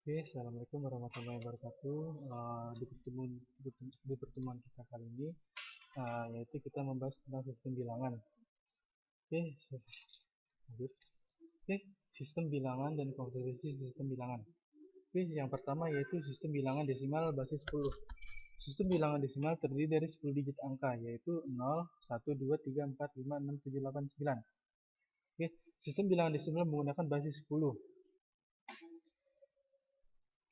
Oke, Assalamualaikum warahmatullahi wabarakatuh. Di pertemuan kita kali ini, yaitu kita membahas tentang sistem bilangan. Oke, lanjut. Oke, sistem bilangan dan konversi sistem bilangan. Oke, yang pertama yaitu sistem bilangan desimal basis 10. Sistem bilangan desimal terdiri dari 10 digit angka, yaitu 0, 1, 2, 3, 4, 5, 6, 7, 8, 9. Oke, sistem bilangan desimal menggunakan basis 10.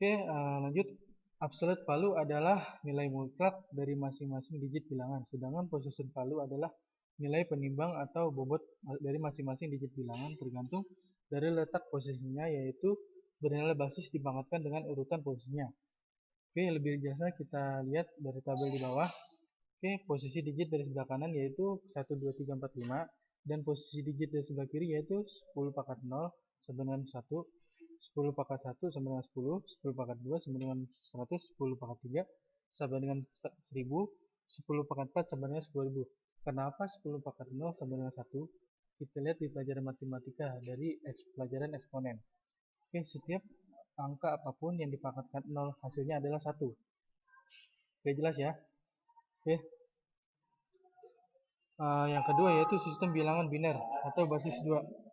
Oke, lanjut. Absolute value adalah nilai mutlak dari masing-masing digit bilangan, sedangkan position value adalah nilai penimbang atau bobot dari masing-masing digit bilangan tergantung dari letak posisinya, yaitu bernilai basis dipangkatkan dengan urutan posisinya. Oke, lebih jelasnya kita lihat dari tabel di bawah. Oke, posisi digit dari sebelah kanan yaitu 1, 2, 3, 4, 5, dan posisi digit dari sebelah kiri yaitu 10 pangkat 0 sama dengan 1, 10 pangkat 1 sama dengan 10, 10 pangkat 2 sama dengan 100, 10 pangkat 3 sama dengan 1000, 10 pangkat 4 sama dengan 10.000. Kenapa 10 pangkat 0 sama dengan 1? Kita lihat di pelajaran matematika dari pelajaran eksponen. Oke, setiap angka apapun yang dipangkatkan 0 hasilnya adalah 1. Oke, jelas ya? Oke. Yang kedua yaitu sistem bilangan biner atau basis 2.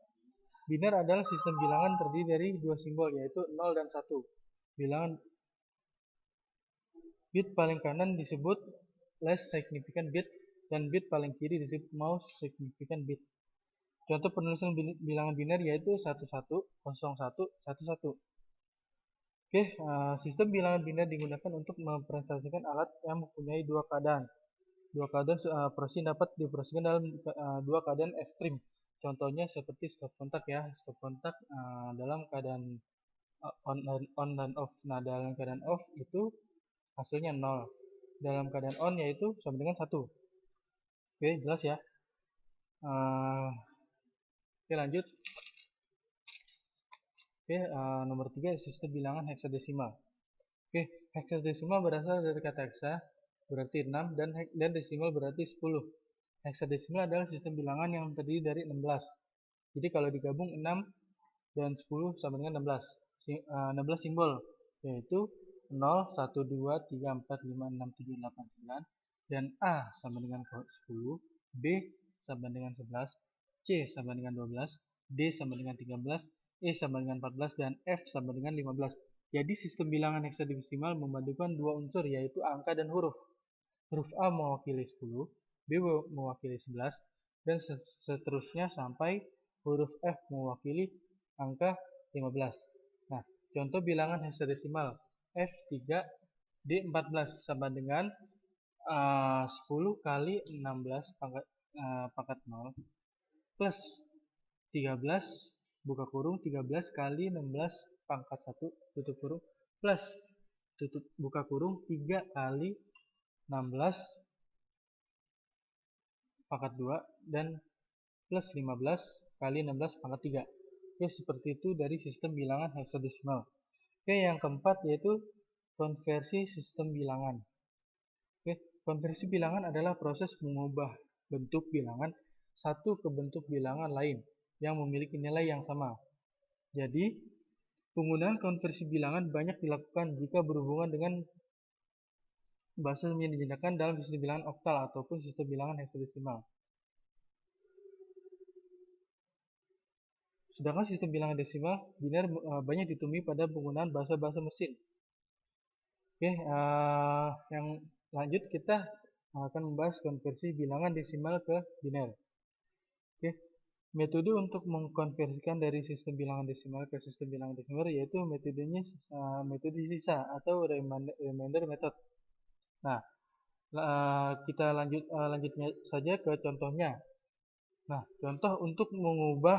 Biner adalah sistem bilangan terdiri dari dua simbol yaitu 0 dan 1. Bilangan bit paling kanan disebut least significant bit dan bit paling kiri disebut most significant bit. Contoh penulisan bilangan biner yaitu 11, 01, 11. Oke, sistem bilangan biner digunakan untuk merepresentasikan alat yang mempunyai dua keadaan. Dua keadaan operasi dapat dioperasikan dalam dua keadaan ekstrim. Contohnya seperti stop kontak ya, stop kontak dalam keadaan on dan off. Nah, dalam keadaan off itu hasilnya 0. Dalam keadaan on yaitu sama dengan 1. Oke, jelas ya. Oke, lanjut. Oke, nomor 3 sistem bilangan heksadesimal. Oke, heksadesimal berasal dari kata heksa berarti 6 dan desimal berarti 10. Heksadesimal adalah sistem bilangan yang terdiri dari 16. Jadi kalau digabung 6 dan 10 sama dengan 16. 16 simbol yaitu 0, 1, 2, 3, 4, 5, 6, 7, 8, 9 dan A sama dengan 10, B sama dengan 11, C sama dengan 12, D sama dengan 13, E sama dengan 14 dan F sama dengan 15. Jadi sistem bilangan heksadesimal memadukan dua unsur yaitu angka dan huruf. Huruf A mewakili 10, B mewakili 11, dan seterusnya sampai huruf F mewakili angka 15. Nah, contoh bilangan heksadesimal F3, D14 sama dengan 10 kali 16 pangkat 0 plus 13 buka kurung 13 kali 16 pangkat 1 tutup kurung plus buka kurung 3 kali 16 pangkat 2 dan plus 15 kali 16 pangkat 3. Oke, seperti itu dari sistem bilangan heksadesimal. Oke, yang keempat yaitu konversi sistem bilangan. Oke, konversi bilangan adalah proses mengubah bentuk bilangan satu ke bentuk bilangan lain yang memiliki nilai yang sama. Jadi, penggunaan konversi bilangan banyak dilakukan jika berhubungan dengan bahasa yang digunakan dalam sistem bilangan oktal ataupun sistem bilangan heksadesimal. Sedangkan sistem bilangan desimal biner banyak ditemui pada penggunaan bahasa-bahasa mesin. Oke, yang lanjut kita akan membahas konversi bilangan desimal ke biner. Oke, metode untuk mengkonversikan dari sistem bilangan desimal ke sistem bilangan desimal yaitu metodenya metode sisa atau remainder method. Nah, kita lanjutnya saja ke contohnya. Nah, contoh untuk mengubah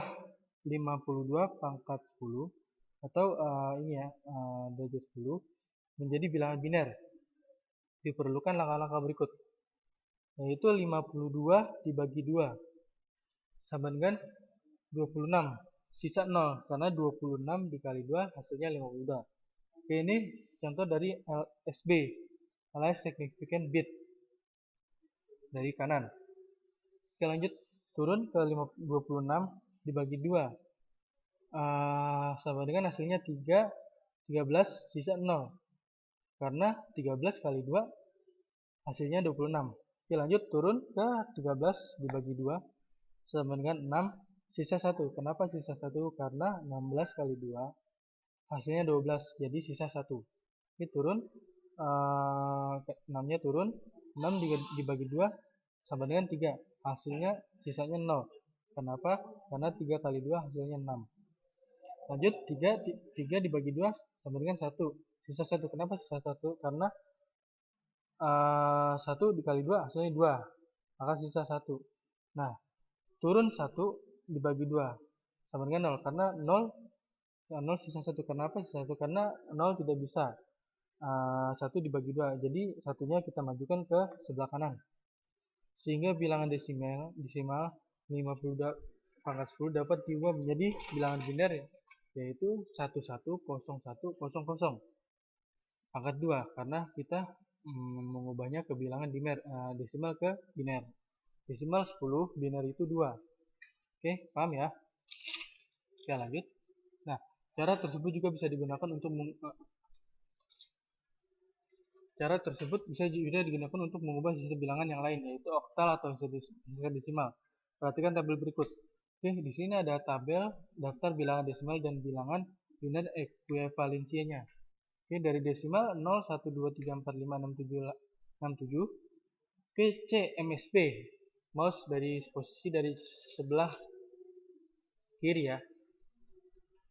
52 pangkat 10 atau ini ya, derajat 10 menjadi bilangan biner. Diperlukan langkah-langkah berikut. Yaitu 52 dibagi 2 sama dengan 26. Sisa 0 karena 26 dikali 2 hasilnya 52. Oke, ini contoh dari LSB, Least Significant Bit dari kanan. Oke, lanjut turun ke 26 dibagi 2 sama dengan hasilnya 3, 13 sisa 0. Karena 13 kali 2 hasilnya 26. Oke, lanjut turun ke 13 dibagi 2 sama dengan 6 sisa 1. Kenapa sisa 1? Karena 16 kali 2 hasilnya 12, jadi sisa 1. Ini turun, 6-nya turun, 6 dibagi 2 sama dengan 3. Hasilnya sisanya 0. Kenapa? Karena 3 kali 2 hasilnya 6. Lanjut, 3 dibagi 2 sama dengan 1. Sisa 1. Kenapa sisa 1? Karena 1 dikali 2 hasilnya 2. Maka sisa 1. Nah, turun 1 dibagi 2 sama dengan 0. Karena 0 sisa 1. Kenapa sisa 1? Karena 0 tidak bisa 1 dibagi 2. Jadi satunya kita majukan ke sebelah kanan. Sehingga bilangan desimal 50 pangkat 10 dapat diubah menjadi bilangan biner, yaitu 110100 pangkat 2, karena kita mengubahnya ke bilangan desimal ke biner. Desimal 10, biner itu 2. Oke, paham ya? Oke, lanjut. Nah, cara tersebut juga bisa digunakan untuk mengubah sistem bilangan yang lain, yaitu oktal atau hexadesimal. Perhatikan tabel berikut. Oke, di sini ada tabel daftar bilangan desimal dan bilangan biner ekuivalensinya. Oke, dari desimal 0, 1, 2, 3, 4, 5, 6, 7, 67. Oke, C, MSB. Mouse dari posisi dari sebelah kiri ya.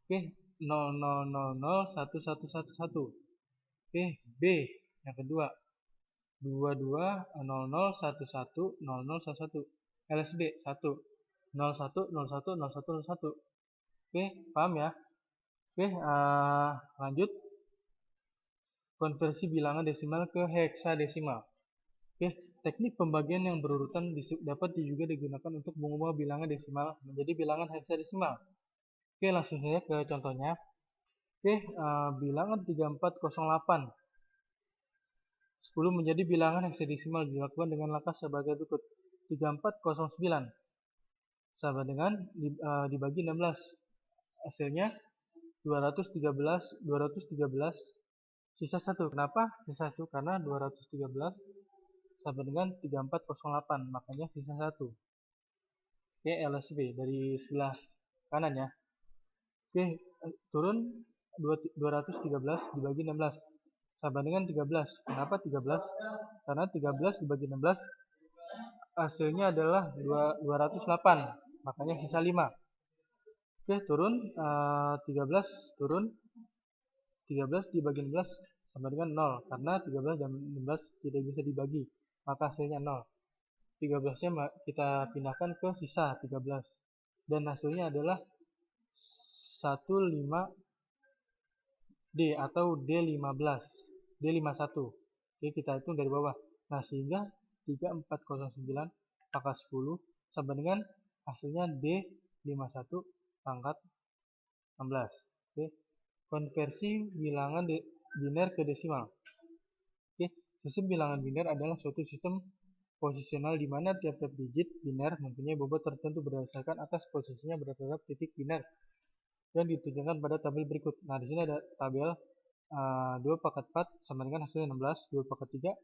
Oke, 0, 0, 0, 0, 1, 1, 1, 1. Oke, B yang kedua 2, 2, 0, 0, 1, 1, 0, 0, 1, 1. LSB 1, 0, 1, 0, 1, 0, 1, 0, 1. Oke, paham ya? Oke, lanjut. Konversi bilangan desimal ke heksadesimal. Oke, teknik pembagian yang berurutan dapat juga digunakan untuk mengubah bilangan desimal menjadi bilangan heksadesimal. Oke, langsung saja ke contohnya. Oke, bilangan 3408 10 menjadi bilangan heksadesimal dilakukan dengan langkah sebagai berikut. 3409 sama dengan dibagi 16. Hasilnya 213 sisa 1. Kenapa sisa 1? Karena 213 sama dengan 3408, makanya sisa 1. Oke, LSB dari sebelah kanan ya. Oke, turun 213 dibagi 16 sama dengan 13. Kenapa 13? Karena 13 dibagi 16 hasilnya adalah 208, makanya sisa 5. Oke, turun 13 turun 13 dibagi 16 sama dengan 0, karena 13 dan 16 tidak bisa dibagi, maka hasilnya 0. 13 nya kita pindahkan ke sisa 13 dan hasilnya adalah 15D atau D15, D51. Oke, kita hitung dari bawah. Nah, sehingga 3409 pangkat 10 sama dengan hasilnya D51 pangkat 16. Oke, konversi bilangan biner ke desimal. Oke, sistem bilangan biner adalah suatu sistem posisional di mana tiap-tiap digit biner mempunyai bobot tertentu berdasarkan atas posisinya berdasarkan titik biner yang ditunjukkan pada tabel berikut. Nah, di sini ada tabel 2 pangkat 4 sama dengan hasilnya 16, 2 pangkat 3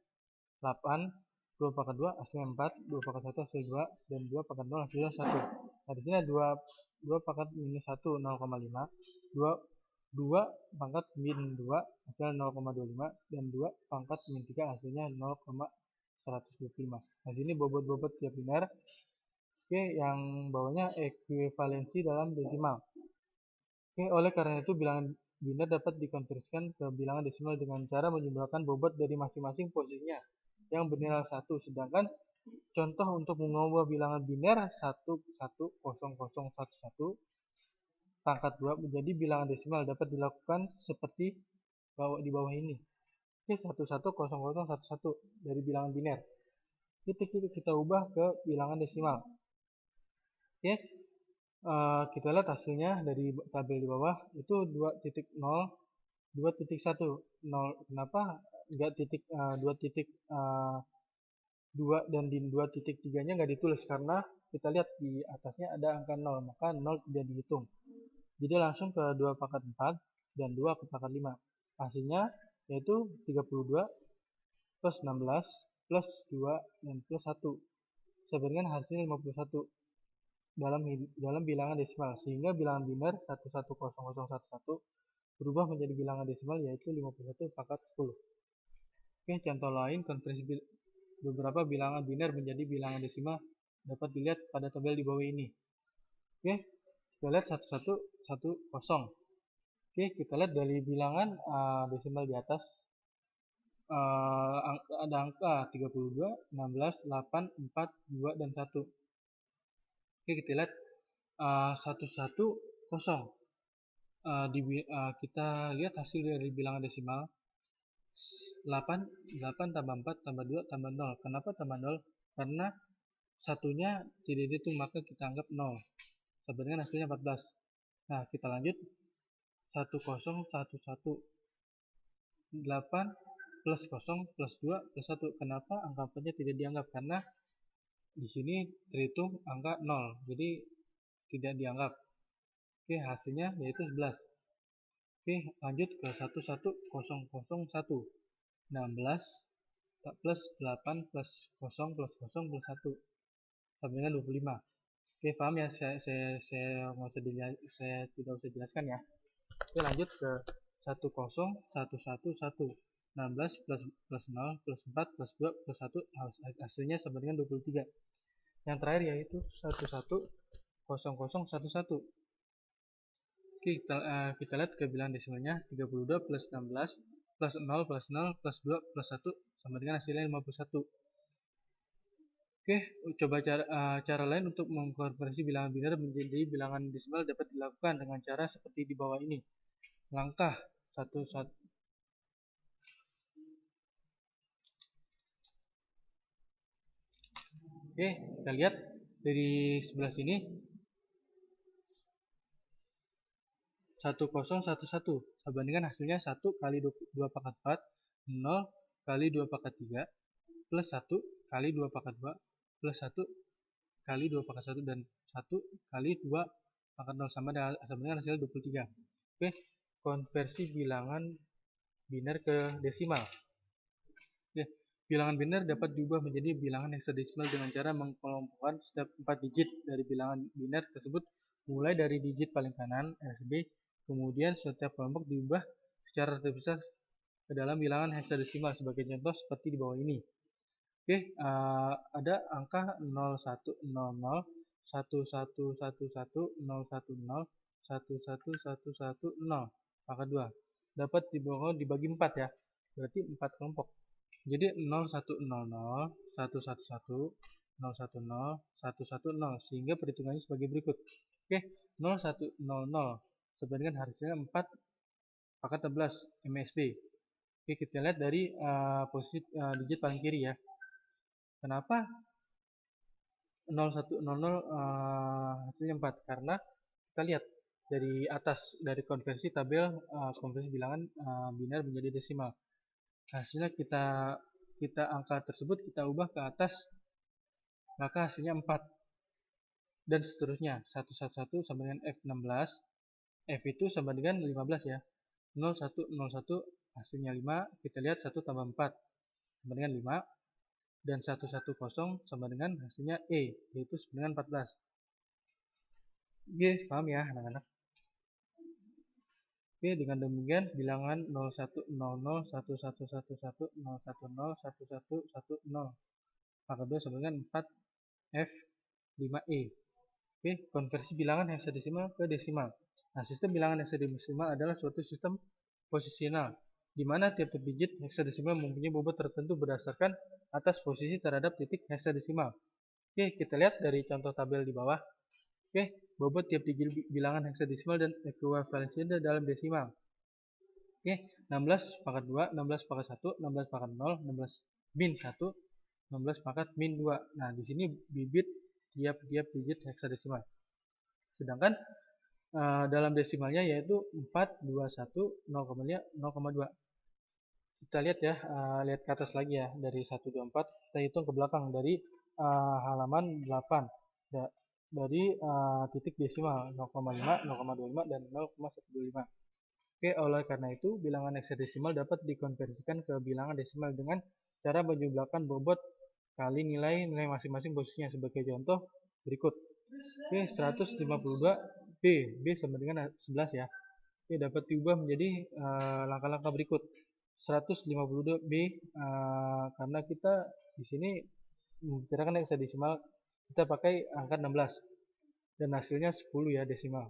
8, 2 pangkat 2 hasilnya 4, 2 pangkat 1 hasilnya 2, dan 2 pangkat 0 hasilnya 1. Nah, di sini ada 2 pangkat minus 1 0,5, 2 pangkat min 2 hasilnya 0,25, dan 2 pangkat min 3 hasilnya 0,125. Nah, di sini bobot-bobot tiap biner. Oke, yang bawahnya ekuivalensi dalam desimal. Oke, oleh karena itu bilangan biner dapat dikonversikan ke bilangan desimal dengan cara menjumlahkan bobot dari masing-masing posisinya yang bernilai 1. Sedangkan contoh untuk mengubah bilangan biner 1100011 pangkat 2 menjadi bilangan desimal dapat dilakukan seperti di bawah ini. Oke, 110011 dari bilangan biner. Kita ubah ke bilangan desimal. Oke, kita lihat hasilnya dari tabel di bawah itu 2.0, 2.1. 0. Kenapa enggak 2 dan di 2.3-nya nggak ditulis? Karena kita lihat di atasnya ada angka 0, maka 0 tidak dihitung. Jadi langsung ke 2 pangkat 4 dan 2 pangkat 5. Hasilnya yaitu 32 plus 16 plus 2 dan plus 1. Sama dengan hasil 51 dalam bilangan desimal, sehingga bilangan biner 110011 berubah menjadi bilangan desimal yaitu 51 pangkat 10. Oke, contoh lain konversi beberapa bilangan biner menjadi bilangan desimal dapat dilihat pada tabel di bawah ini. Oke, kita lihat 1110. Oke, kita lihat dari bilangan desimal di atas ada angka 32, 16, 8, 4, 2, dan 1. Oke, kita lihat 110. Kita lihat hasil dari bilangan desimal 8 tambah 4 tambah 2 tambah 0. Kenapa tambah 0? Karena satunya tidak dihitung, maka kita anggap 0. Sama dengan hasilnya 14. Nah, kita lanjut 1011 8 plus 0 plus 2 plus 1. Kenapa angka 4-nya tidak dianggap? Karena di sini terhitung angka 0, jadi tidak dianggap. Oke, hasilnya yaitu 11. Oke, lanjut ke 11001. 16 plus 8 plus 0 plus 0 plus 1 sama dengan 25. Oke, paham ya? Saya tidak usah jelaskan ya. Oke, lanjut ke 10111. 16 plus 0 plus 4 plus 2 plus 1 hasilnya sama dengan 23. Yang terakhir yaitu 110011. Oke, kita lihat ke bilangan desimalnya 32 plus 16 plus 0 plus 0 plus 2 plus 1 sama dengan hasilnya 51. Oke, coba cara lain untuk mengkonversi bilangan biner menjadi bilangan desimal dapat dilakukan dengan cara seperti di bawah ini. Langkah 1. Oke, kita lihat dari sebelah sini 1011 sama dengan hasilnya 1 kali 2 pangkat 4, 0 kali 2 pangkat 3, plus 1 kali 2 pangkat 2, plus 1 kali 2 pangkat 1, dan 1 kali 2 pangkat 0 sama dengan hasil 23. Oke, konversi bilangan biner ke desimal. Oke, bilangan biner dapat diubah menjadi bilangan heksadesimal dengan cara mengelompokkan setiap 4 digit dari bilangan biner tersebut mulai dari digit paling kanan RSB, kemudian setiap kelompok diubah secara terpisah ke dalam bilangan heksadesimal sebagai contoh seperti di bawah ini. Oke, ada angka 0100, 1111, 010, 11110 pangkat 2 dapat dibagi 4 ya, berarti 4 kelompok. Jadi 0100, 111, 010, 110, sehingga perhitungannya sebagai berikut. Oke, 0100 sama dengan hasilnya 4 pangkat 16 MSB. Oke, kita lihat dari posisi digit paling kiri ya. Kenapa 0100 hasilnya 4? Karena kita lihat dari atas, dari konversi tabel konversi bilangan biner menjadi desimal. Hasilnya kita angka tersebut kita ubah ke atas, maka hasilnya 4. Dan seterusnya 111 sama dengan F16. F itu sama dengan 15 ya. 0101 hasilnya 5. Kita lihat 1 tambah 4 sama dengan 5. Dan 110 sama dengan hasilnya E, yaitu sama dengan 14. Oke, paham ya anak-anak? Oke, dengan demikian bilangan 0100, 1111, 010, 1110 pangkat 2 sama dengan 4F5E. Oke, konversi bilangan heksadesimal ke desimal. Nah, sistem bilangan heksadesimal adalah suatu sistem posisional, di mana tiap-tiap digit heksadesimal mempunyai bobot tertentu berdasarkan atas posisi terhadap titik heksadesimal. Oke, kita lihat dari contoh tabel di bawah. Oke, bobot tiap digit bilangan heksadesimal dan ekuivalensinya dalam desimal. Oke, 16 pangkat 2, 16 pangkat 1, 16 pangkat 0, 16 min 1, 16 pangkat min 2. Nah, di sini bibit tiap-tiap digit heksadesimal. Sedangkan dalam desimalnya yaitu 4, 2, 1, 0,2. Kita lihat ya, lihat ke atas lagi ya, dari 1, 2, 4, kita hitung ke belakang dari halaman 8. Dari titik desimal 0,5, 0,25, dan 0,125. Oke, oleh karena itu bilangan heksadesimal dapat dikonversikan ke bilangan desimal dengan cara menjumlahkan bobot kali nilai masing-masing posisinya. Sebagai contoh berikut. Oke, 152 B sama dengan 11 ya. Oke, dapat diubah menjadi langkah-langkah berikut. 152 B karena kita di sini membicarakan heksadesimal, kita pakai angka 16 dan hasilnya 10 ya desimal.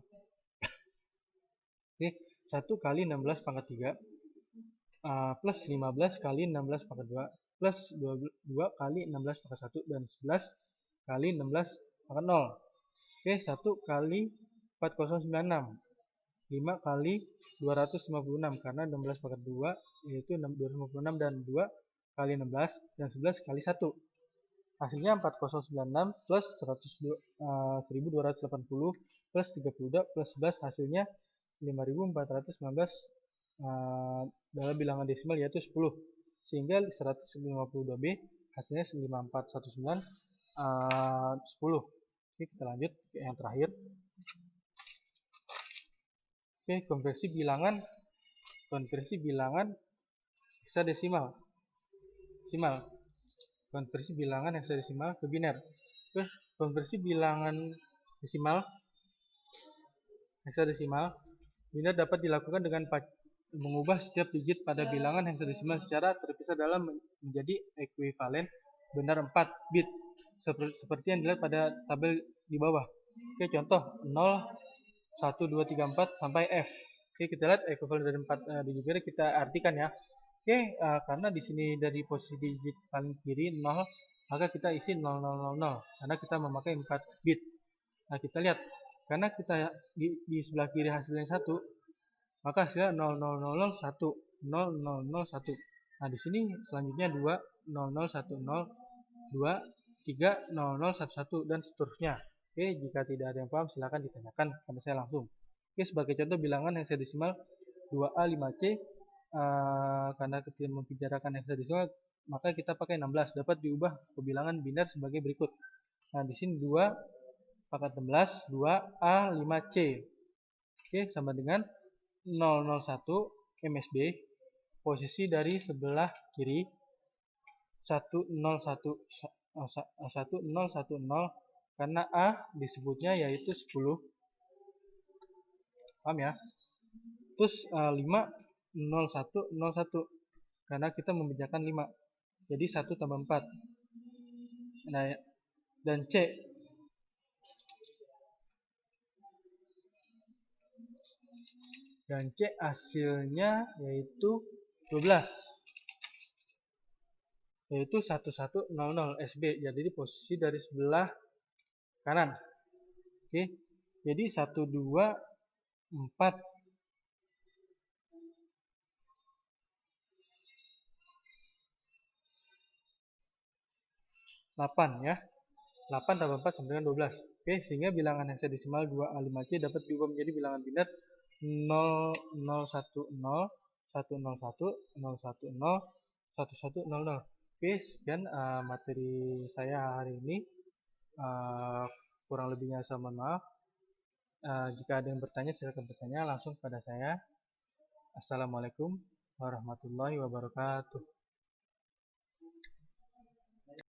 Oke, 1 kali 16 pangkat 3 plus 15 kali 16 pangkat 2 plus 2 kali 16 pangkat 1 dan 11 kali 16 pangkat 0. Oke, 1 kali 4096, 5 kali 256 karena 16 pangkat 2 yaitu 256 dan 2 kali 16 dan 11 kali 1. Hasilnya 4096 plus 1280 plus 32 plus 11 hasilnya 5419 dalam bilangan desimal yaitu 10. Sehingga 152B hasilnya 5419 10. Oke, kita lanjut ke yang terakhir. Oke, konversi bilangan heksadesimal. Konversi bilangan heksadesimal ke biner. Oke, konversi bilangan heksadesimal biner dapat dilakukan dengan mengubah setiap digit pada bilangan heksadesimal secara terpisah dalam menjadi ekuivalen benar 4 bit seperti yang dilihat pada tabel di bawah. Oke, contoh 0, 1, 2, 3, 4 sampai F. Oke, kita lihat ekuivalen dari 4 digit binar kita artikan ya. Oke, karena di sini dari posisi digit paling kiri 0, maka kita isi 0000 karena kita memakai 4 bit. Nah, kita lihat karena kita di sebelah kiri hasilnya 1, maka hasilnya 0001, 0001. Nah, di sini selanjutnya 2, 0010, 2, 3, 0011 dan seterusnya. Oke, jika tidak ada yang paham silakan ditanyakan kepada saya langsung. Oke, sebagai contoh bilangan heksadesimal 2A 5C, karena kita membicarakan heksadesimal maka kita pakai 16, dapat diubah ke bilangan biner sebagai berikut. Nah, di sini 2 pangkat 16 2A 5C. Oke, sama dengan 001 MSB, posisi dari sebelah kiri 1010 karena A disebutnya yaitu 10. Paham ya? Terus 5 0101 karena kita membicarakan 5. Jadi 1 tambah 4. Nah, dan C hasilnya yaitu 12, yaitu 1100 SB, jadi di posisi dari sebelah kanan. Oke, jadi 1, 2, 4 8 ya. 8 tambah 4 sama dengan 12. Oke, sehingga bilangan heksadesimal 2A5C dapat diubah menjadi bilangan biner 0010, 101, 010, 1100. Oke, sekian materi saya hari ini. Kurang lebihnya saya mohon maaf. Jika ada yang bertanya silakan bertanya langsung kepada saya. Assalamualaikum warahmatullahi wabarakatuh.